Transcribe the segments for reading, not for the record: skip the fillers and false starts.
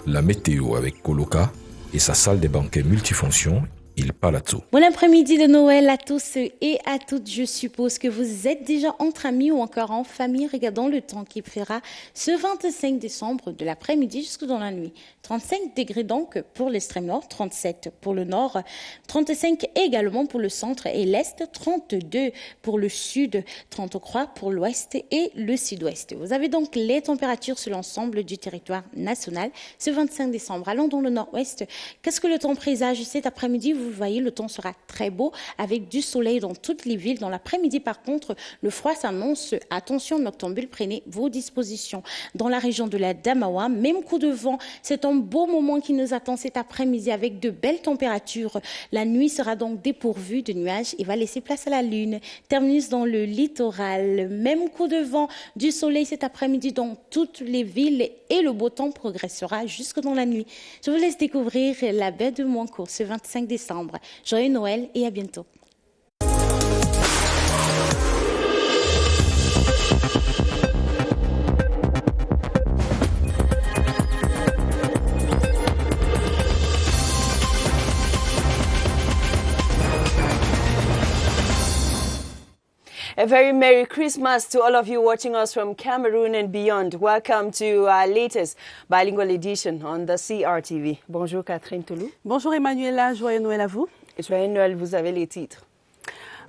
la météo avec Coloca et sa salle des banquets multifonctions, Il Palazzo. Bon après-midi de Noël à tous et à toutes. Je suppose que vous êtes déjà entre amis ou encore en famille. Regardons le temps qu'il fera ce 25 décembre de l'après-midi jusque dans la nuit. 35 degrés donc pour l'extrême nord, 37 pour le nord, 35 également pour le centre et l'est, 32 pour le sud, 33 pour l'ouest et le sud-ouest. Vous avez donc les températures sur l'ensemble du territoire national ce 25 décembre. Allons dans le nord-ouest. Qu'est-ce que le temps présage cet après-midi? Vous voyez, le temps sera très beau avec du soleil dans toutes les villes. Dans l'après-midi, par contre, le froid s'annonce. Attention, noctambule, prenez vos dispositions. Dans la région de la Damawa, même coup de vent. C'est un beau moment qui nous attend cet après-midi avec de belles températures. La nuit sera donc dépourvue de nuages et va laisser place à la lune. Terminus dans le littoral. Même coup de vent, du soleil cet après-midi dans toutes les villes et le beau temps progressera jusque dans la nuit. Je vous laisse découvrir la baie de Moincourt ce 25 décembre. Joyeux Noël et à bientôt. A very Merry Christmas to all of you watching us from Cameroon and beyond. Welcome to our latest bilingual edition on the CRTV. Bonjour Catherine Toulou. Bonjour Emmanuela, joyeux Noël à vous. Joyeux Noël, vous avez les titres.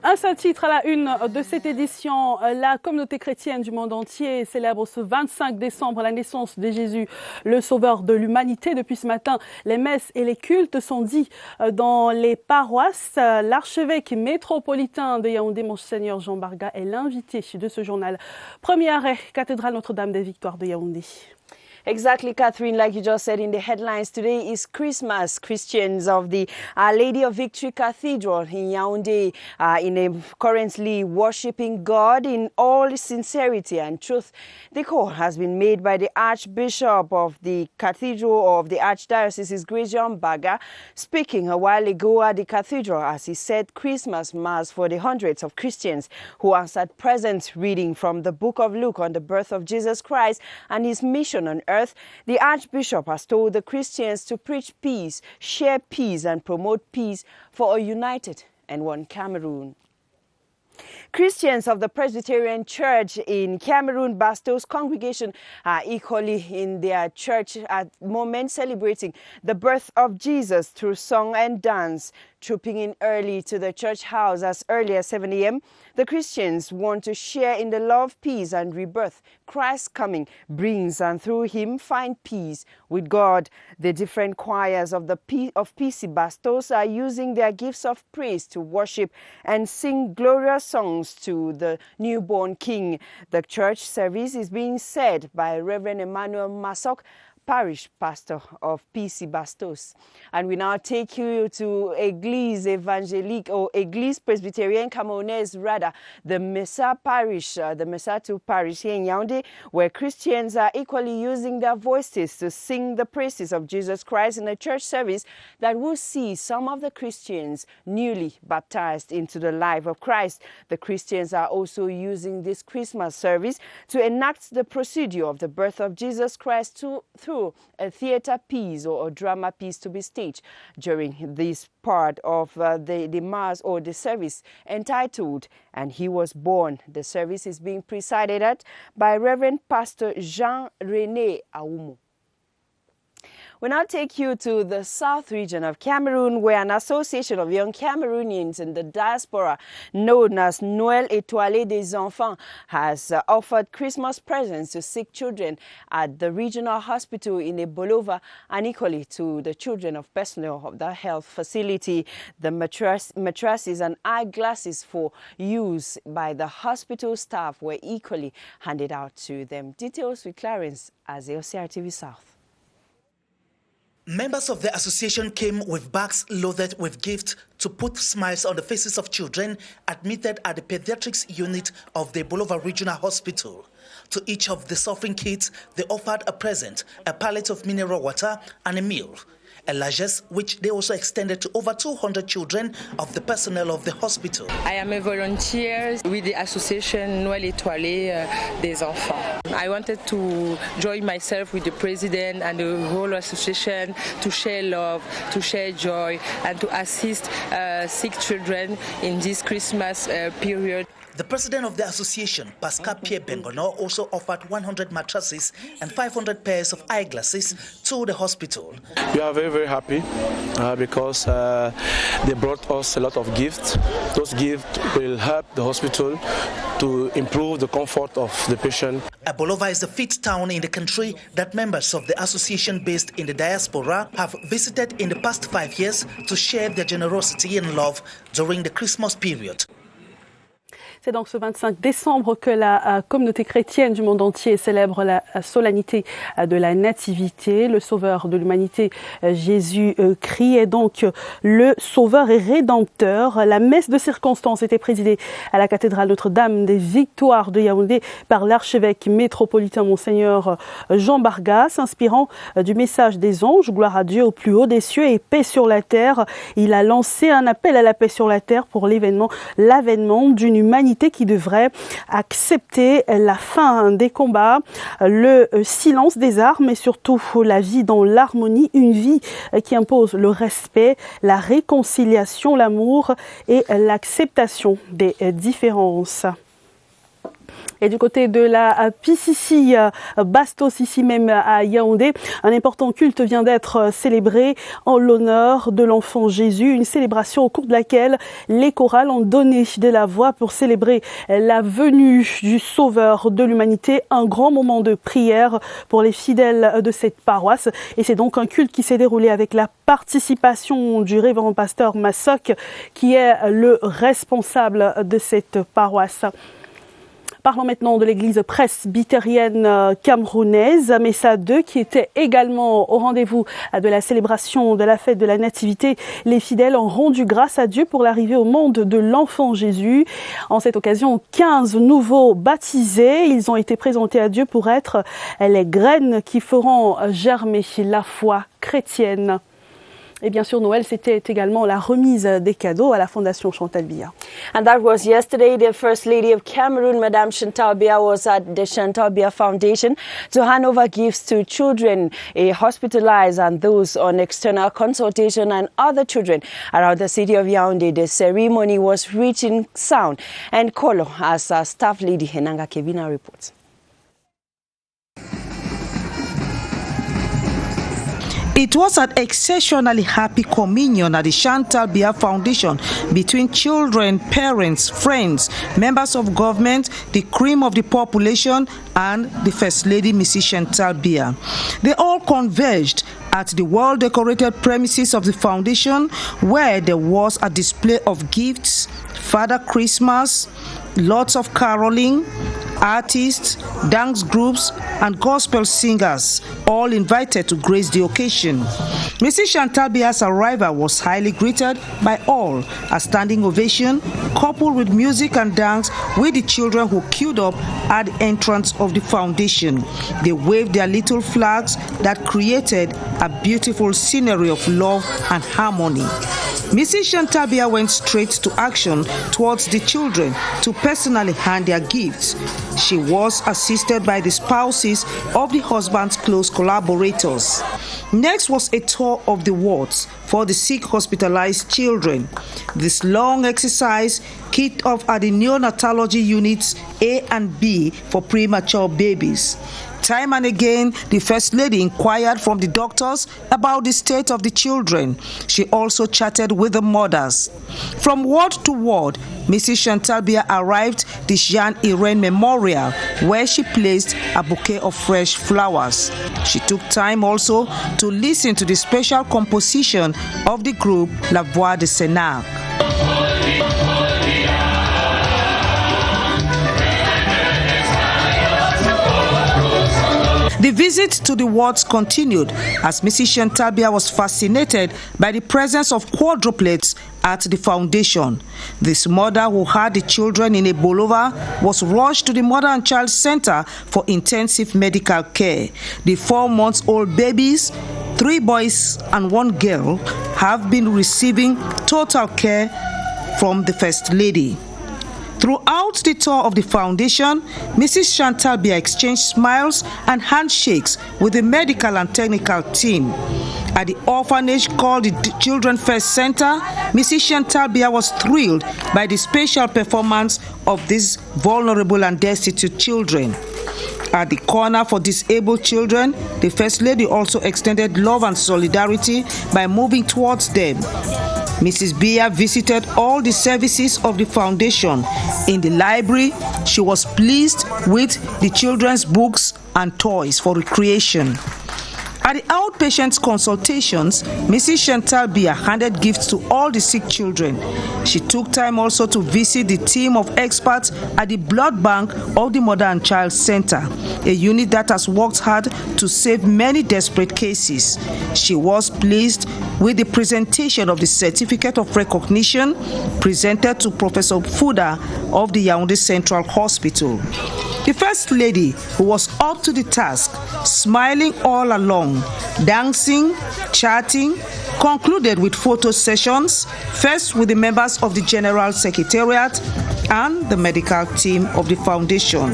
Un seul titre à la une de cette édition. La communauté chrétienne du monde entier célèbre ce 25 décembre la naissance de Jésus, le sauveur de l'humanité. Depuis ce matin, les messes et les cultes sont dits dans les paroisses. L'archevêque métropolitain de Yaoundé, Monseigneur Jean Barga, est l'invité de ce journal. Premier arrêt, cathédrale Notre-Dame des Victoires de Yaoundé. Exactly, Catherine, like you just said in the headlines, today is Christmas. Christians of the Our Lady of Victory Cathedral in Yaoundé currently worshipping God in all sincerity and truth. The call has been made by the Archbishop of the Cathedral of the Archdiocese, Jean Barga, speaking a while ago at the cathedral as he said Christmas Mass for the hundreds of Christians who answered present reading from the book of Luke on the birth of Jesus Christ and his mission on earth. The Archbishop has told the Christians to preach peace, share peace, and promote peace for a united and one Cameroon. Christians of the Presbyterian Church in Cameroon, Bastos congregation are equally in their church at the moment celebrating the birth of Jesus through song and dance. Trooping in early to the church house as early as 7 a.m., the Christians want to share in the love, peace, and rebirth Christ's coming brings, and through him find peace with God. The different choirs of PC Bastos are using their gifts of praise to worship and sing glorious songs to the newborn King. The church service is being said by Reverend Emmanuel Masok, parish pastor of PC Bastos. And we now take you to Église Évangélique or Église Presbyterienne Camerounaise, rather, the Messa Parish, the Messa 2 Parish here in Yaoundé, where Christians are equally using their voices to sing the praises of Jesus Christ in a church service that will see some of the Christians newly baptized into the life of Christ. The Christians are also using this Christmas service to enact the procedure of the birth of Jesus Christ through a theater piece or a drama piece to be staged during this part of the Mass or the service entitled And He Was Born. The service is being presided at by Reverend Pastor Jean-René Aoumu. We now take you to the south region of Cameroon, where an association of young Cameroonians in the diaspora known as Noël Étoilé des Enfants has offered Christmas presents to sick children at the regional hospital in Ebolova and equally to the children of personnel of the health facility. The mattresses and eyeglasses for use by the hospital staff were equally handed out to them. Details with Clarence Azeo, CRTV South. Members of the association came with bags loaded with gifts to put smiles on the faces of children admitted at the pediatrics unit of the Bolova Regional Hospital. To each of the suffering kids, they offered a present, a pallet of mineral water and a meal, a largesse which they also extended to over 200 children of the personnel of the hospital. I am a volunteer with the association Noël Étoilé des Enfants. I wanted to join myself with the president and the whole association to share love, to share joy, and to assist sick children in this Christmas period. The president of the association, Pascal Pierre Bengono, also offered 100 mattresses and 500 pairs of eyeglasses to the hospital. We are very, very happy because they brought us a lot of gifts. Those gifts will help the hospital to improve the comfort of the patient. Bolova is the fifth town in the country that members of the association based in the diaspora have visited in the past 5 years to share their generosity and love during the Christmas period. C'est donc ce 25 décembre que la communauté chrétienne du monde entier célèbre la solennité de la Nativité. Le Sauveur de l'humanité, Jésus-Christ, est donc le Sauveur et Rédempteur. La messe de circonstance était présidée à la cathédrale Notre-Dame des Victoires de Yaoundé par l'archevêque métropolitain Monseigneur Jean Barga, s'inspirant du message des anges, gloire à Dieu au plus haut des cieux et paix sur la terre. Il a lancé un appel à la paix sur la terre pour l'avènement d'une humanité qui devrait accepter la fin des combats, le silence des armes et surtout la vie dans l'harmonie, une vie qui impose le respect, la réconciliation, l'amour et l'acceptation des différences. Et du côté de la PCC Bastos, ici même à Yaoundé, un important culte vient d'être célébré en l'honneur de l'enfant Jésus. Une célébration au cours de laquelle les chorales ont donné de la voix pour célébrer la venue du Sauveur de l'humanité. Un grand moment de prière pour les fidèles de cette paroisse. Et c'est donc un culte qui s'est déroulé avec la participation du révérend pasteur Massok, qui est le responsable de cette paroisse. Parlons maintenant de l'église presbytérienne camerounaise, Messa 2, qui était également au rendez-vous de la célébration de la fête de la Nativité. Les fidèles ont rendu grâce à Dieu pour l'arrivée au monde de l'enfant Jésus. En cette occasion, 15 nouveaux baptisés. Ils ont été présentés à Dieu pour être les graines qui feront germer la foi chrétienne. Et bien sûr, Noël, c'était également la remise des cadeaux à la Fondation Chantal Biya. And that was yesterday. The First Lady of Cameroon, Madame Chantal Biya, was at the Chantal Biya Foundation to hand over gifts to children hospitalized and those on external consultation and other children around the city of Yaoundé. The ceremony was rich in sound and color, as our staff lady Henanga Kevina reports. It was an exceptionally happy communion at the Chantal Biya Foundation between children, parents, friends, members of government, the cream of the population, and the First Lady, Mrs. Chantal Biya. They all converged at the well-decorated premises of the foundation, where there was a display of gifts, Father Christmas, lots of caroling, artists, dance groups, and gospel singers, all invited to grace the occasion. Mrs. Chantal Biya's arrival was highly greeted by all. A standing ovation, coupled with music and dance, with the children who queued up at the entrance of the foundation. They waved their little flags that created a beautiful scenery of love and harmony. Mrs. Chantal Biya went straight to action towards the children to personally hand their gifts. She was assisted by the spouses of the husband's close collaborators. Next was a tour of the wards for the sick hospitalized children. This long exercise kicked off at the neonatology units A and B for premature babies. Time and again, the First Lady inquired from the doctors about the state of the children. She also chatted with the mothers. From ward to ward, Mrs. Chantal Biya arrived at the Jean Irene Memorial, where she placed a bouquet of fresh flowers. She took time also to listen to the special composition of the group La Voix de Sénac. The visit to the wards continued as Mrs. Chantal Biya was fascinated by the presence of quadruplets at the foundation. This mother who had the children in a bolova was rushed to the Mother and Child Center for intensive medical care. The 4-month-old babies, 3 boys and 1 girl, have been receiving total care from the First Lady. Throughout the tour of the foundation, Mrs. Chantal Bia exchanged smiles and handshakes with the medical and technical team. At the orphanage called the Children First Center, Mrs. Chantal Bia was thrilled by the special performance of these vulnerable and destitute children. At the corner for disabled children, the First Lady also extended love and solidarity by moving towards them. Mrs. Bia visited all the services of the foundation. In the library, she was pleased with the children's books and toys for recreation. At the outpatient consultations, Mrs. Chantal Bia handed gifts to all the sick children. She took time also to visit the team of experts at the blood bank of the Mother and Child Center, a unit that has worked hard to save many desperate cases. She was pleased with the presentation of the certificate of recognition presented to Professor Fuda of the Yaounde Central Hospital. The First Lady, who was up to the task, smiling all along, dancing, chatting, concluded with photo sessions, first with the members of the General Secretariat and the medical team of the foundation.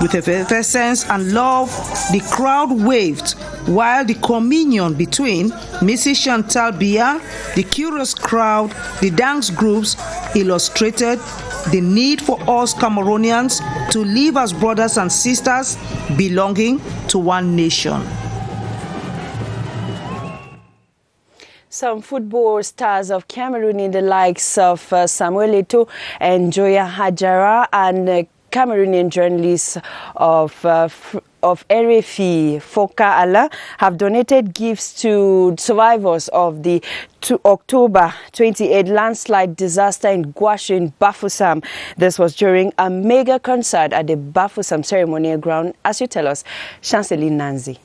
With effervescence and love, the crowd waved, while the communion between Mrs. Chantal Bia, the curious crowd, the dance groups illustrated the need for us Cameroonians to live as brothers and sisters belonging to one nation. Some football stars of Cameroon in the likes of Samuel Eto'o and Joya Hajara and Cameroonian journalists of RFI, Foka Allah, have donated gifts to survivors of the October 28 landslide disaster in Gouache, Bafoussam. This was during a mega concert at the Bafoussam ceremonial ground, as you tell us, Chanceline Nanzi.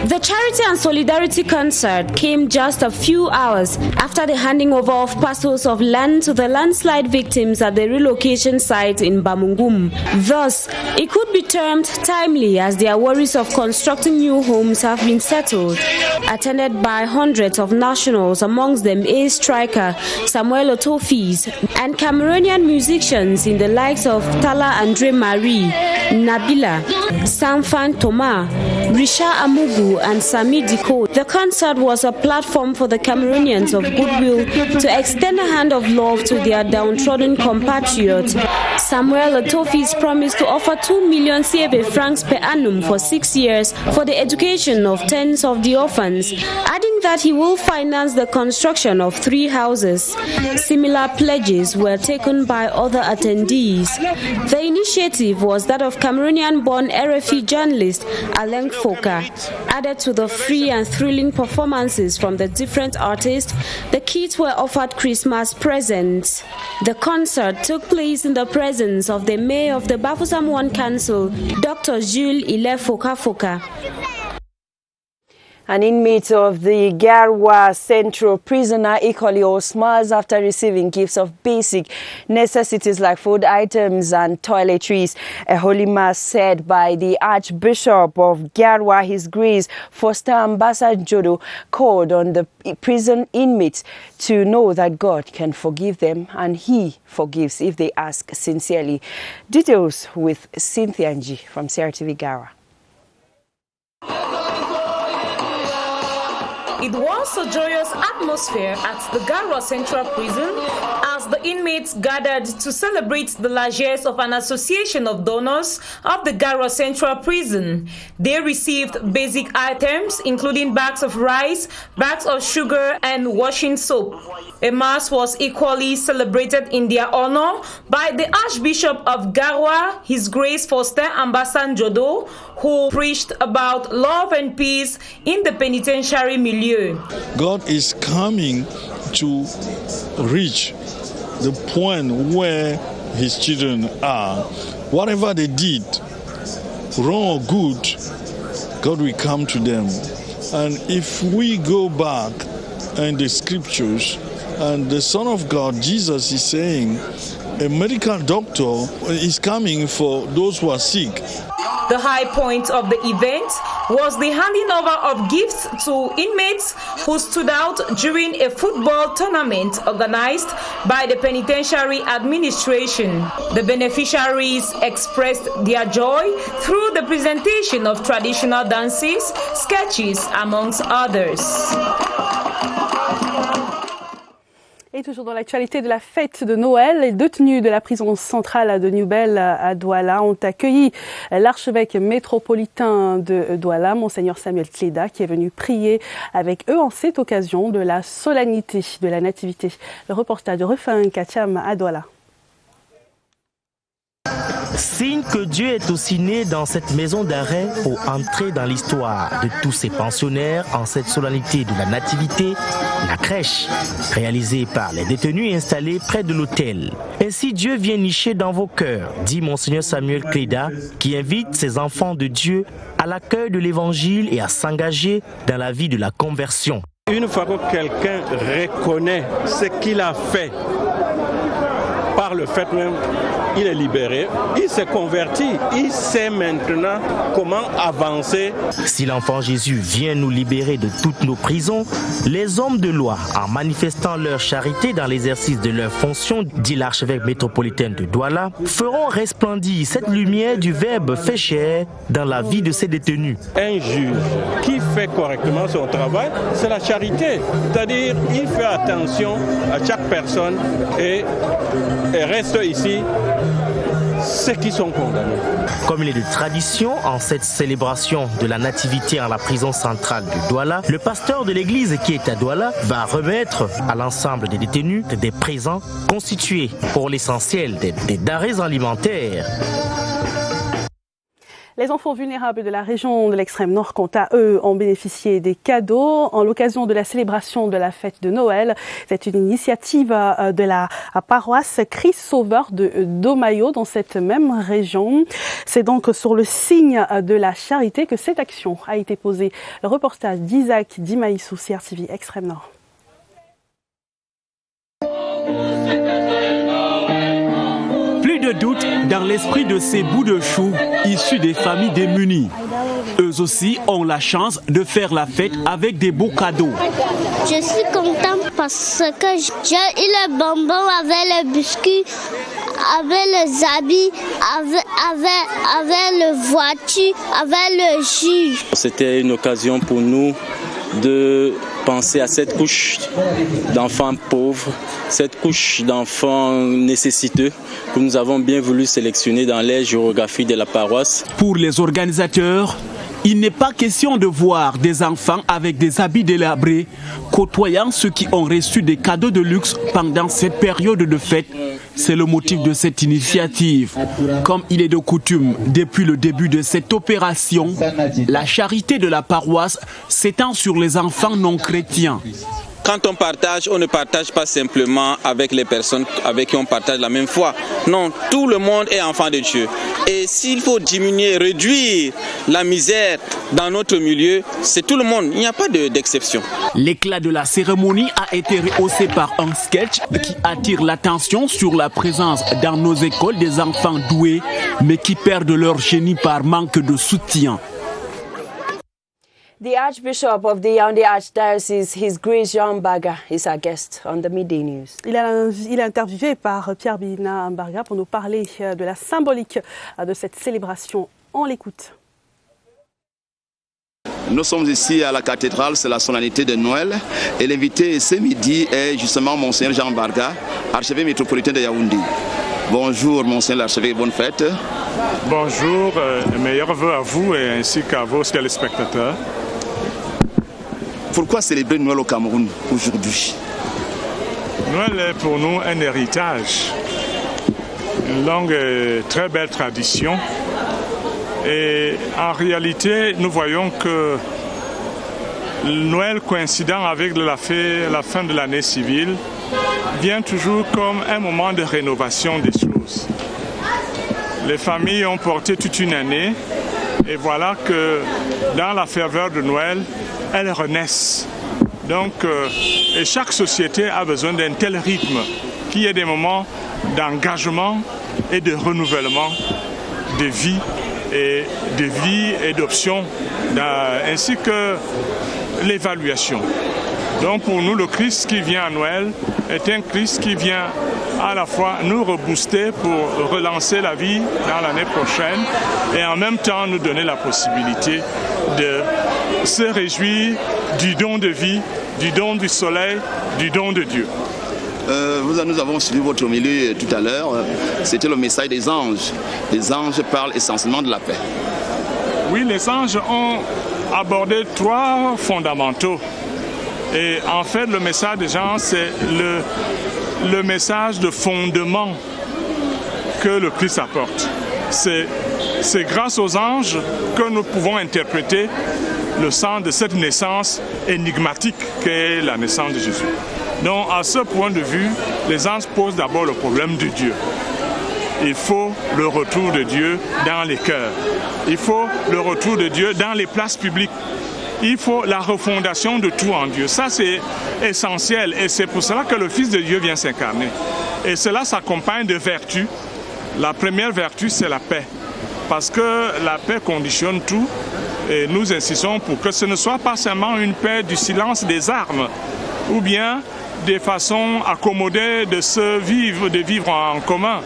The charity and solidarity concert came just a few hours after the handing over of parcels of land to the landslide victims at the relocation site in Bamungum. Thus, it could be termed timely as their worries of constructing new homes have been settled. Attended by hundreds of nationals, amongst them ace striker Samuel Eto'o and Cameroonian musicians in the likes of Tala Andre Marie, Nabila, Sanfan Thomas, Risha Amugu and Sami Diko. The concert was a platform for the Cameroonians of goodwill to extend a hand of love to their downtrodden compatriots. Samuel Eto'o's promised to offer 2 million CFA francs per annum for 6 years for the education of tens of the orphans, adding that he will finance the construction of 3 houses. Similar pledges were taken by other attendees. The initiative was that of Cameroonian-born RFI journalist Alain Foka. Added to the free and thrilling performances from the different artists, the kids were offered Christmas presents. The concert took place in the presence of the mayor of the Bafoussam 1 Council, Dr. Jules Ile Foka. An inmate of the Garwa Central Prisoner equally all smiles after receiving gifts of basic necessities like food items and toiletries. A holy mass said by the Archbishop of Garwa, His Grace Foster Ambassador Jodo, called on the prison inmates to know that God can forgive them and He forgives if they ask sincerely. Details with Cynthia Nji from CRTV Garwa. It was a joyous atmosphere at the Garwa Central Prison as the inmates gathered to celebrate the largesse of an association of donors of the Garwa Central Prison. They received basic items including bags of rice, bags of sugar and washing soap. A mass was equally celebrated in their honor by the Archbishop of Garwa, His Grace Foster Ambassador Jodo, who preached about love and peace in the penitentiary milieu. God is coming to reach the point where His children are. Whatever they did, wrong or good, God will come to them. And if we go back in the scriptures, and the Son of God, Jesus, is saying, a medical doctor is coming for those who are sick. The high point of the event was the handing over of gifts to inmates who stood out during a football tournament organized by the penitentiary administration. The beneficiaries expressed their joy through the presentation of traditional dances, sketches, amongst others. Et toujours dans l'actualité de la fête de Noël, les détenus de la prison centrale de Newbel à Douala ont accueilli l'archevêque métropolitain de Douala, Monseigneur Samuel Cléda, qui est venu prier avec eux en cette occasion de la solennité de la Nativité. Le reportage de Rufin Kacham à Douala. Signe que Dieu est aussi né dans cette maison d'arrêt pour entrer dans l'histoire de tous ces pensionnaires en cette solennité de la Nativité, la crèche, réalisée par les détenus installés près de l'hôtel. Ainsi Dieu vient nicher dans vos cœurs, dit Monseigneur Samuel Cléda, qui invite ses enfants de Dieu à l'accueil de l'Évangile et à s'engager dans la vie de la conversion. Une fois que quelqu'un reconnaît ce qu'il a fait, par le fait même, il est libéré, il s'est converti, il sait maintenant comment avancer. Si l'enfant Jésus vient nous libérer de toutes nos prisons, les hommes de loi, en manifestant leur charité dans l'exercice de leurs fonctions, dit l'archevêque métropolitain de Douala, feront resplendir cette lumière du Verbe fait chair dans la vie de ces détenus. Un juge qui fait correctement son travail, c'est la charité. C'est-à-dire, il fait attention à chaque personne et reste ici ceux qui sont condamnés. Comme il est de tradition en cette célébration de la nativité en la prison centrale de Douala, le pasteur de l'église qui est à Douala va remettre à l'ensemble des détenus des présents constitués pour l'essentiel des denrées alimentaires. Les enfants vulnérables de la région de l'extrême nord, quant à eux, ont bénéficié des cadeaux en l'occasion de la célébration de la fête de Noël. C'est une initiative de la paroisse Christ Sauveur de Domayo dans cette même région. C'est donc sur le signe de la charité que cette action a été posée. Le reportage d'Isaac Dimaïsou, CRTV Extrême Nord. De doute dans l'esprit de ces bouts de chou issus des familles démunies. Eux aussi ont la chance de faire la fête avec des beaux cadeaux. Je suis contente parce que j'ai eu le bonbon avec le biscuit, avec les habits, avec le voiture, avec le jus. C'était une occasion pour nous de penser à cette couche d'enfants pauvres, cette couche d'enfants nécessiteux que nous avons bien voulu sélectionner dans les géographies de la paroisse. Pour les organisateurs, il n'est pas question de voir des enfants avec des habits délabrés côtoyant ceux qui ont reçu des cadeaux de luxe pendant cette période de fête. C'est le motif de cette initiative. Comme il est de coutume, depuis le début de cette opération, la charité de la paroisse s'étend sur les enfants non chrétiens. Quand on partage, on ne partage pas simplement avec les personnes avec qui on partage la même foi. Non, tout le monde est enfant de Dieu. Et s'il faut diminuer, réduire la misère dans notre milieu, c'est tout le monde. Il n'y a pas d'exception. L'éclat de la cérémonie a été rehaussé par un sketch qui attire l'attention sur la présence dans nos écoles des enfants doués, mais qui perdent leur génie par manque de soutien. The Archbishop of the Yaoundé Archdiocese, His Grace Jean Mbarga, is our guest on the Midday News. Il est interviewé par Pierre Bina Mbarga pour nous parler de la symbolique de cette célébration. On l'écoute. Nous sommes ici à la cathédrale, c'est la solennité de Noël. Et l'invité ce midi est justement Monseigneur Jean Mbarga, archevêque métropolitain de Yaoundé. Bonjour Monseigneur l'archevêque, bonne fête. Bonjour, meilleurs vœux à vous et ainsi qu'à vos téléspectateurs. Pourquoi célébrer Noël au Cameroun aujourd'hui? Noël est pour nous un héritage, une longue et très belle tradition. Et en réalité, nous voyons que Noël coïncidant avec la fin de l'année civile vient toujours comme un moment de rénovation des choses. Les familles ont porté toute une année et voilà que dans la ferveur de Noël, elles renaissent. Donc, et chaque société a besoin d'un tel rythme qui est des moments d'engagement et de renouvellement de vie et de vie et d'options, ainsi que l'évaluation. Donc pour nous, le Christ qui vient à Noël est un Christ qui vient à la fois nous rebooster pour relancer la vie dans l'année prochaine et en même temps nous donner la possibilité de se réjouir du don de vie, du don du soleil, du don de Dieu. Nous avons suivi votre homélie tout à l'heure, c'était le message des anges. Les anges parlent essentiellement de la paix. Oui, les anges ont abordé 3 fondamentaux. Et en fait, le message des gens, c'est le message de fondement que le Christ apporte. C'est grâce aux anges que nous pouvons interpréter le sens de cette naissance énigmatique qu'est la naissance de Jésus. Donc, à ce point de vue, les anges posent d'abord le problème de Dieu. Il faut le retour de Dieu dans les cœurs. Il faut le retour de Dieu dans les places publiques. Il faut la refondation de tout en Dieu. Ça, c'est essentiel et c'est pour cela que le Fils de Dieu vient s'incarner. Et cela s'accompagne de vertus. La première vertu, c'est la paix. Parce que la paix conditionne tout et nous insistons pour que ce ne soit pas seulement une paix du silence des armes ou bien des façons accommodées de vivre en commun.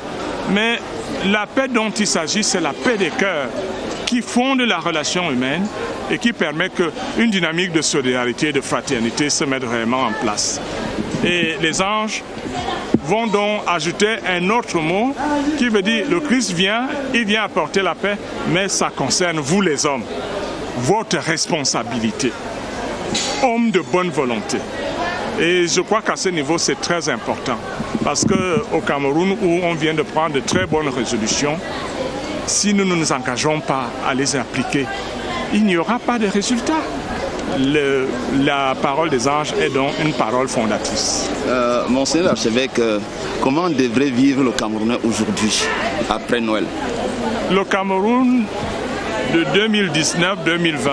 Mais la paix dont il s'agit, c'est la paix des cœurs qui fonde la relation humaine et qui permet qu'une dynamique de solidarité et de fraternité se mette vraiment en place. Et les anges vont donc ajouter un autre mot qui veut dire le Christ vient, il vient apporter la paix, mais ça concerne vous les hommes, votre responsabilité, hommes de bonne volonté. Et je crois qu'à ce niveau, c'est très important. Parce qu'au Cameroun, où on vient de prendre de très bonnes résolutions, si nous ne nous engageons pas à les appliquer, il n'y aura pas de résultat. La parole des anges est donc une parole fondatrice. Monseigneur l'archevêque, comment devrait vivre le Camerounais aujourd'hui, après Noël? Le Cameroun de 2019-2020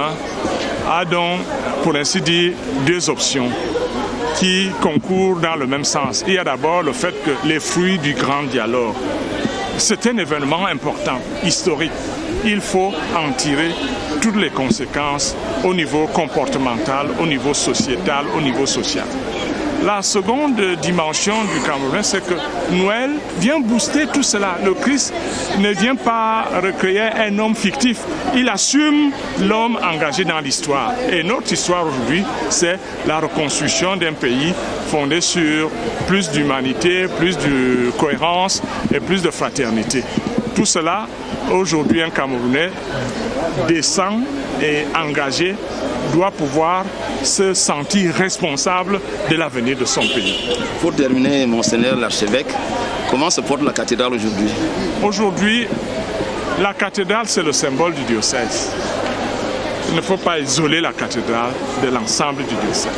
a donc, pour ainsi dire, 2 options qui concourent dans le même sens. Il y a d'abord le fait que les fruits du grand dialogue, c'est un événement important, historique. Il faut en tirer toutes les conséquences au niveau comportemental, au niveau sociétal, au niveau social. La seconde dimension du Cameroun, c'est que Noël vient booster tout cela. Le Christ ne vient pas recréer un homme fictif. Il assume l'homme engagé dans l'histoire. Et notre histoire aujourd'hui, c'est la reconstruction d'un pays fondé sur plus d'humanité, plus de cohérence et plus de fraternité. Tout cela, aujourd'hui, un Camerounais décent et engagé doit pouvoir se sentir responsable de l'avenir de son pays. Pour terminer, Monseigneur l'archevêque, comment se porte la cathédrale aujourd'hui? Aujourd'hui, la cathédrale, c'est le symbole du diocèse. Il ne faut pas isoler la cathédrale de l'ensemble du diocèse.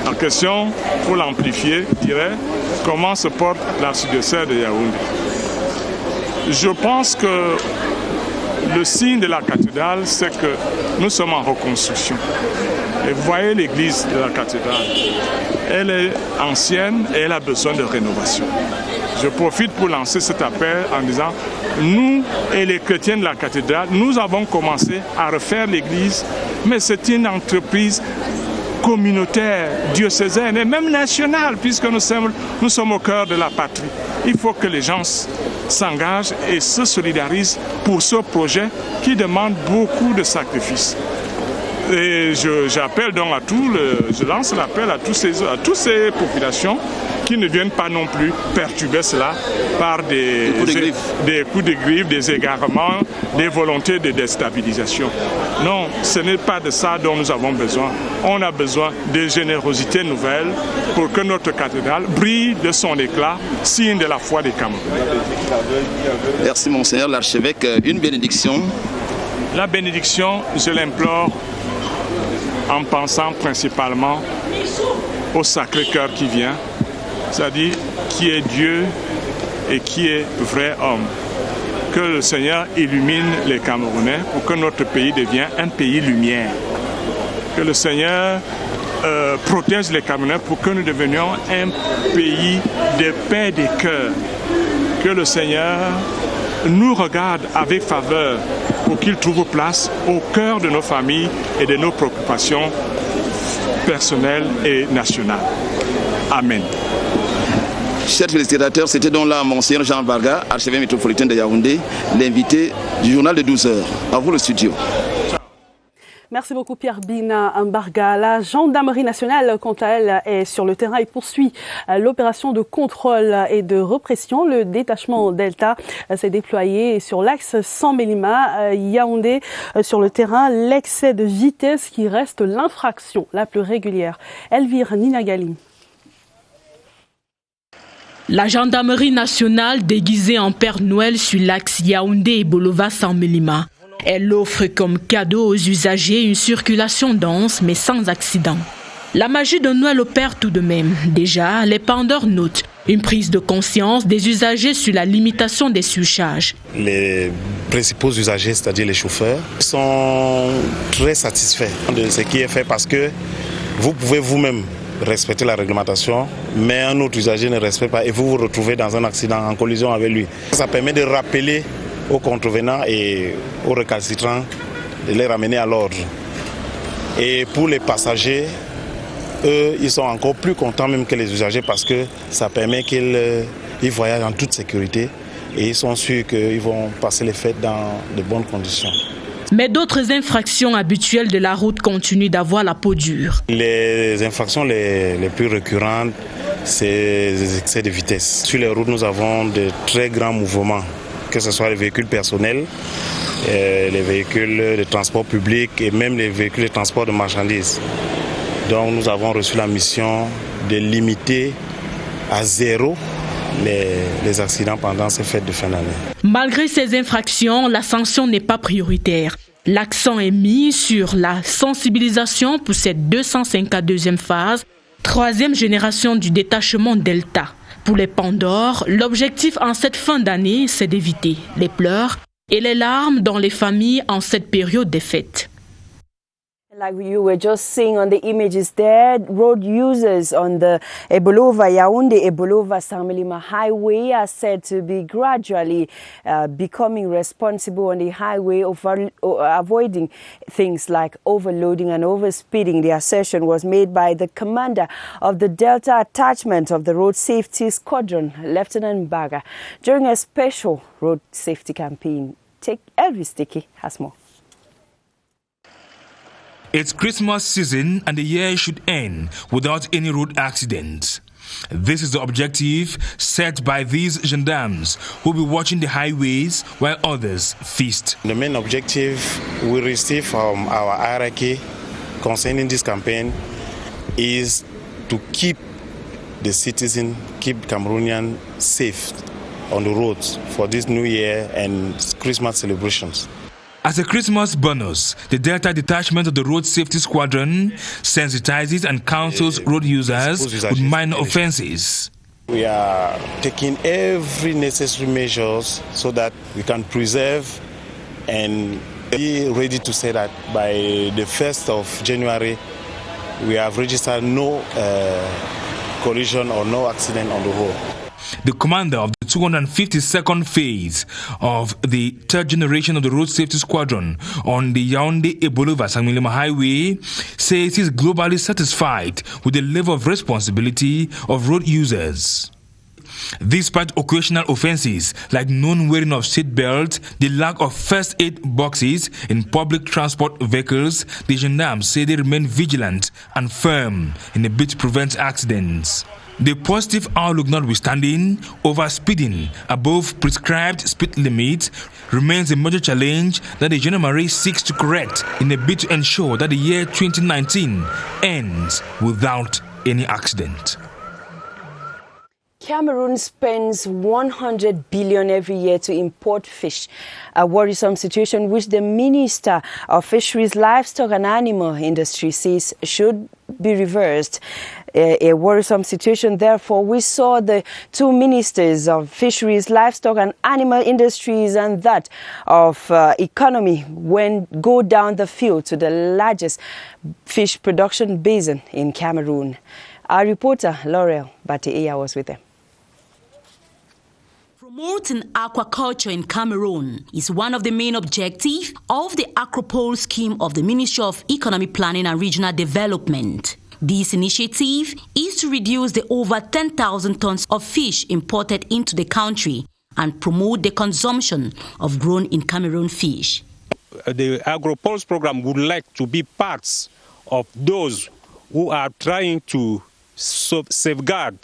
La question, pour l'amplifier, dirait comment se porte l'archidiocèse de Yaoundé. Je pense que le signe de la cathédrale, c'est que nous sommes en reconstruction. Et vous voyez l'église de la cathédrale. Elle est ancienne et elle a besoin de rénovation. Je profite pour lancer cet appel en disant, nous et les chrétiens de la cathédrale, nous avons commencé à refaire l'église, mais c'est une entreprise communautaire, diocésaine et même nationale, puisque nous sommes au cœur de la patrie. Il faut que les gens s'engagent et se solidarisent pour ce projet qui demande beaucoup de sacrifices. Et j'appelle donc je lance l'appel à toutes ces populations qui ne viennent pas non plus perturber cela par des coups de griffe, des égarements, des volontés de déstabilisation. Non, ce n'est pas de ça dont nous avons besoin. On a besoin de générosité nouvelle pour que notre cathédrale brille de son éclat, signe de la foi des Camerounais. Merci Monseigneur l'archevêque. Une bénédiction. La bénédiction, je l'implore en pensant principalement au Sacré-Cœur qui vient, c'est-à-dire qui est Dieu et qui est vrai homme. Que le Seigneur illumine les Camerounais pour que notre pays devienne un pays lumière. Que le Seigneur protège les Camerounais pour que nous devenions un pays de paix des cœurs. Que le Seigneur nous regarde avec faveur pour qu'il trouve place au cœur de nos familles et de nos préoccupations personnelles et nationales. Amen. Chers téléspectateurs, c'était donc là Monseigneur Jean Varga, archevêque métropolitain de Yaoundé, l'invité du journal de 12 heures. À vous le studio. Merci beaucoup Pierre Bina Mbarga. La gendarmerie nationale, quant à elle, est sur le terrain et poursuit l'opération de contrôle et de répression. Le détachement Delta s'est déployé sur l'axe San-Mélima, Yaoundé. Sur le terrain, l'excès de vitesse qui reste l'infraction la plus régulière. Elvire Ninagali. La gendarmerie nationale déguisée en Père Noël sur l'axe Yaoundé et Bolova-San-Mélima. Elle offre comme cadeau aux usagers une circulation dense mais sans accident. La magie de Noël opère tout de même. Déjà, les pendeurs notent une prise de conscience des usagers sur la limitation des surcharges. Les principaux usagers, c'est-à-dire les chauffeurs, sont très satisfaits de ce qui est fait parce que vous pouvez vous-même respecter la réglementation, mais un autre usager ne respecte pas et vous vous retrouvez dans un accident en collision avec lui. Ça permet de rappeler aux contrevenants et aux récalcitrants de les ramener à l'ordre. Et pour les passagers, eux, ils sont encore plus contents même que les usagers parce que ça permet qu'ils voyagent en toute sécurité et ils sont sûrs qu'ils vont passer les fêtes dans de bonnes conditions. Mais d'autres infractions habituelles de la route continuent d'avoir la peau dure. Les infractions les plus récurrentes, c'est les excès de vitesse. Sur les routes, nous avons de très grands mouvements, que ce soit les véhicules personnels, les véhicules de transport public et même les véhicules de transport de marchandises. Donc nous avons reçu la mission de limiter à zéro les accidents pendant ces fêtes de fin d'année. Malgré ces infractions, la sanction n'est pas prioritaire. L'accent est mis sur la sensibilisation pour cette 252e phase, 3e génération du détachement Delta. Pour les Pandores, l'objectif en cette fin d'année, c'est d'éviter les pleurs et les larmes dans les familles en cette période des fêtes. Like you were just seeing on the images there, road users on the Yaoundé-Ebolova-San-Mélima highway are said to be gradually becoming responsible on the highway, avoiding things like overloading and overspeeding. The assertion was made by the commander of the Delta attachment of the Road Safety Squadron, Lieutenant Baga, during a special road safety campaign. Elvis Dickey has more. It's Christmas season and the year should end without any road accidents. This is the objective set by these gendarmes who will be watching the highways while others feast. The main objective we receive from our hierarchy concerning this campaign is to keep the citizen, keep Cameroonians safe on the roads for this new year and Christmas celebrations. As a Christmas bonus, the Delta detachment of the Road Safety Squadron sensitizes and counsels road users with minor offences. We are taking every necessary measures so that we can preserve and be ready to say that by the 1st of January, we have registered no collision or no accident on the road. The commander of the 252nd phase of the third generation of the Road Safety Squadron on the Yaoundé-Ebolova-San-Mélima Highway says he is globally satisfied with the level of responsibility of road users. Despite occasional offences like non-wearing of seat belts, the lack of first aid boxes in public transport vehicles, the gendarmes say they remain vigilant and firm in a bid to prevent accidents. The positive outlook notwithstanding, overspeeding above prescribed speed limits remains a major challenge that the gendarmerie seeks to correct in a bid to ensure that the year 2019 ends without any accident. Cameroon spends 100 billion every year to import fish, a worrisome situation which the Minister of Fisheries, Livestock and Animal Industry says should be reversed. A worrisome situation, therefore, we saw the two ministers of Fisheries, Livestock and Animal Industries and that of Economy go down the field to the largest fish production basin in Cameroon. Our reporter, Laurel Bateia, was with them. Promoting aquaculture in Cameroon is one of the main objectives of the Acropole scheme of the Ministry of Economic Planning and Regional Development. This initiative is to reduce the over 10,000 tons of fish imported into the country and promote the consumption of grown in Cameroon fish. The Agropulse program would like to be parts of those who are trying to safeguard,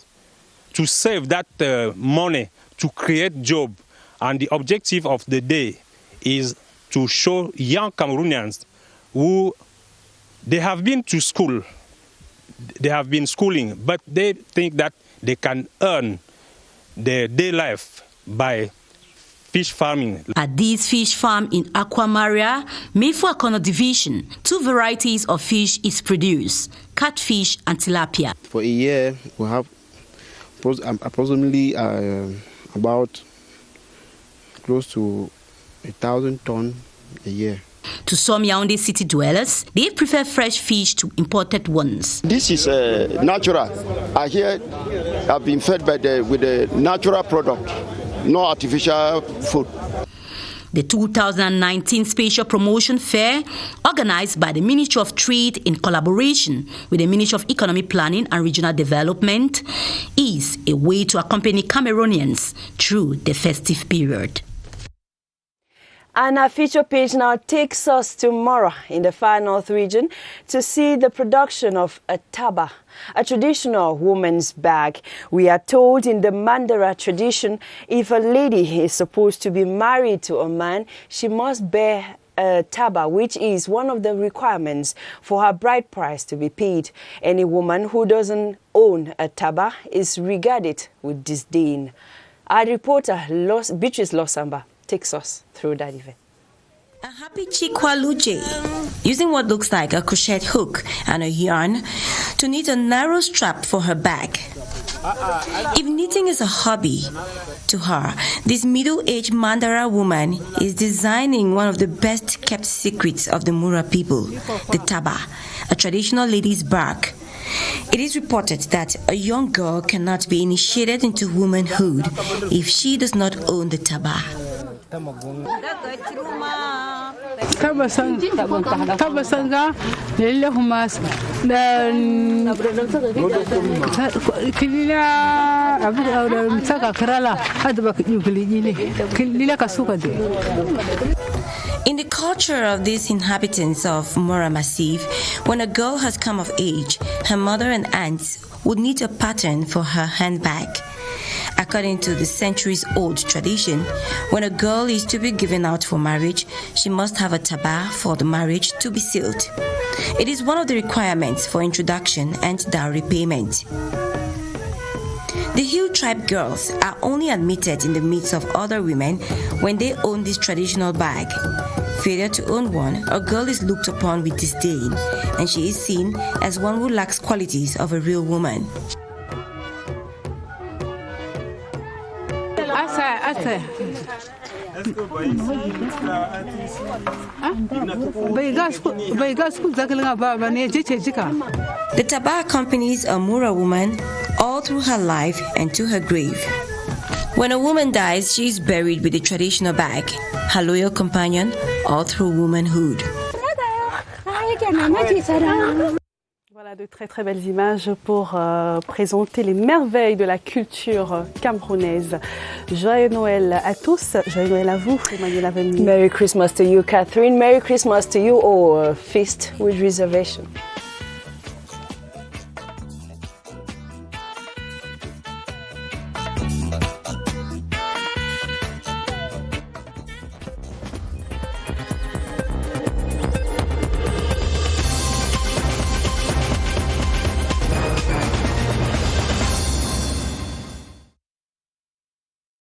to save that money, to create job. And the objective of the day is to show young Cameroonians who they have been to school, they have been schooling, but they think that they can earn their day life by fish farming. At this fish farm in Aquamaria, Mefuakono Division, 2 varieties of fish is produced, catfish and tilapia. For a year, we have approximately about close to 1,000 tons a year. To some Yaoundé city dwellers, they prefer fresh fish to imported ones. This is natural. I hear I've been fed with a natural product, no artificial food. The 2019 Special Promotion Fair, organized by the Ministry of Trade in collaboration with the Ministry of Economic Planning and Regional Development, is a way to accompany Cameroonians through the festive period. And our feature page now takes us to Mora in the Far North region to see the production of a taba, a traditional woman's bag. We are told in the Mandara tradition, if a lady is supposed to be married to a man, she must bear a taba, which is one of the requirements for her bride price to be paid. Any woman who doesn't own a taba is regarded with disdain. Our reporter, Beatrice Losamba, takes us through that event. A happy Chikwa Luje, using what looks like a crochet hook and a yarn to knit a narrow strap for her bag. If knitting is a hobby to her, this middle-aged Mandara woman is designing one of the best-kept secrets of the Mura people, the taba, a traditional lady's bag. It is reported that a young girl cannot be initiated into womanhood if she does not own the taba. Tabasanga lele humas kilila saka krala adba kilila kasuka de. In the culture of these inhabitants of Mora Massif, when a girl has come of age, her mother and aunts would knit a pattern for her handbag. According to the centuries-old tradition, when a girl is to be given out for marriage, she must have a taba for the marriage to be sealed. It is one of the requirements for introduction and dowry payment. The Hill tribe girls are only admitted in the midst of other women when they own this traditional bag. Failure to own one, a girl is looked upon with disdain, and she is seen as one who lacks qualities of a real woman. The taba accompanies a Mura woman all through her life and to her grave. When a woman dies, she is buried with a traditional bag, her loyal companion all through womanhood. Voilà de très très belles images pour présenter les merveilles de la culture camerounaise. Joyeux Noël à tous, joyeux Noël à vous, Emmanuel Avenue. Merry Christmas to you, Catherine. Merry Christmas to you all. Feast with reservation.